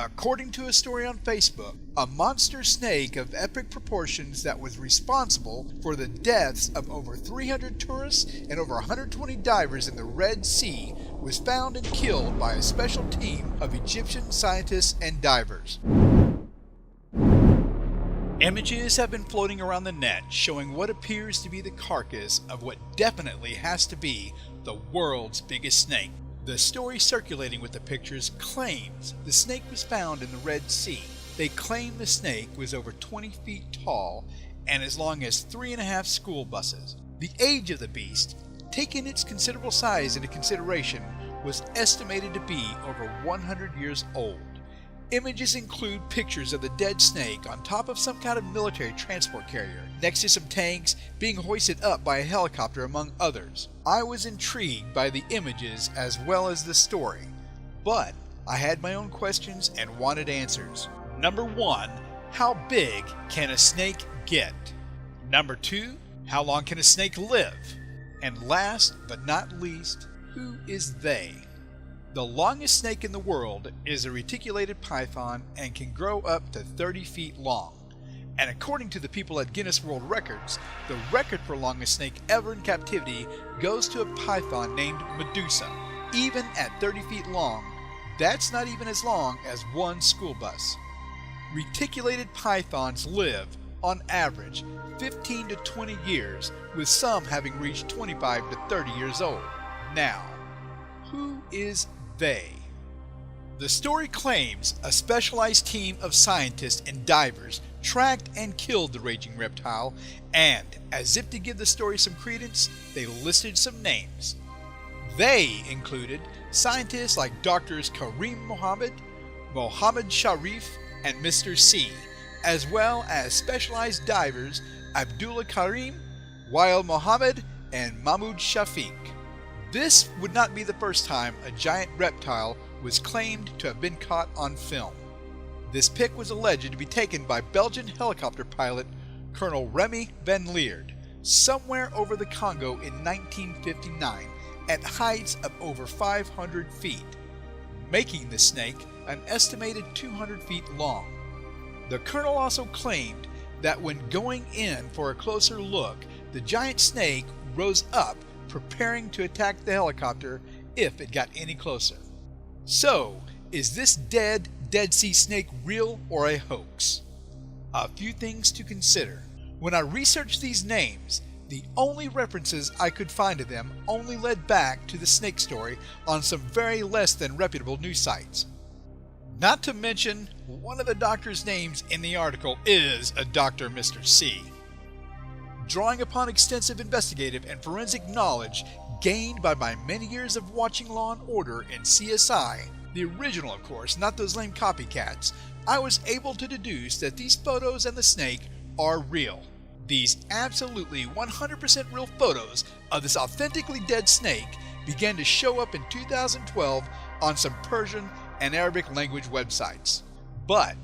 According to a story on Facebook, a monster snake of epic proportions that was responsible for the deaths of over 300 tourists and over 120 divers in the Red Sea was found and killed by a special team of Egyptian scientists and divers. Images have been floating around the net showing what appears to be the carcass of what definitely has to be the world's biggest snake. The story circulating with the pictures claims the snake was found in the Red Sea. They claim the snake was over 20 feet tall and as long as 3.5 school buses. The age of the beast, taking its considerable size into consideration, was estimated to be over 100 years old. Images include pictures of the dead snake on top of some kind of military transport carrier, next to some tanks, being hoisted up by a helicopter, among others. I was intrigued by the images as well as the story, but I had my own questions and wanted answers. Number 1, how big can a snake get? Number 2, how long can a snake live? And last but not least, who is they? The longest snake in the world is a reticulated python and can grow up to 30 feet long. And according to the people at Guinness World Records, the record for longest snake ever in captivity goes to a python named Medusa. Even at 30 feet long, that's not even as long as one school bus. Reticulated pythons live, on average, 15 to 20 years, with some having reached 25 to 30 years old. Now, who is they? The story claims a specialized team of scientists and divers tracked and killed the raging reptile, and, as if to give the story some credence, they listed some names. They included scientists like Drs. Karim Mohammed, Mohammed Sharif, and Mr. C, as well as specialized divers Abdullah Karim, Wael Mohammed, and Mahmoud Shafiq. This would not be the first time a giant reptile was claimed to have been caught on film. This pic was alleged to be taken by Belgian helicopter pilot Colonel Remy van Lierde somewhere over the Congo in 1959 at heights of over 500 feet, making the snake an estimated 200 feet long. The colonel also claimed that when going in for a closer look, the giant snake rose up, preparing to attack the helicopter if it got any closer. So, is this Dead Sea snake real or a hoax? A few things to consider. When I researched these names, the only references I could find to them only led back to the snake story on some very less than reputable news sites. Not to mention, one of the doctor's names in the article is a Dr. Mr. C. Drawing upon extensive investigative and forensic knowledge gained by my many years of watching Law & Order and CSI, the original of course, not those lame copycats, I was able to deduce that these photos and the snake are real. These absolutely 100% real photos of this authentically dead snake began to show up in 2012 on some Persian and Arabic language websites. But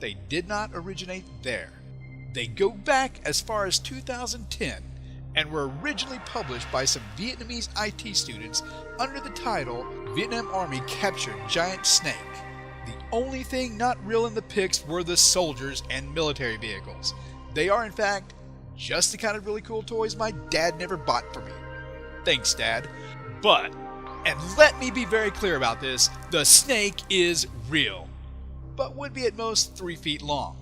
they did not originate there. They go back as far as 2010 and were originally published by some Vietnamese IT students under the title Vietnam Army Captured Giant Snake. The only thing not real in the pics were the soldiers and military vehicles. They are in fact just the kind of really cool toys my dad never bought for me. Thanks, Dad. But, and let me be very clear about this, the snake is real, but would be at most 3 feet long.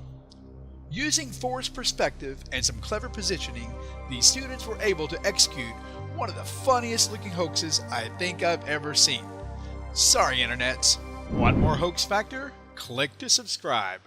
Using forced perspective and some clever positioning, these students were able to execute one of the funniest looking hoaxes I think I've ever seen. Sorry, internets. Want more hoax factor? Click to subscribe.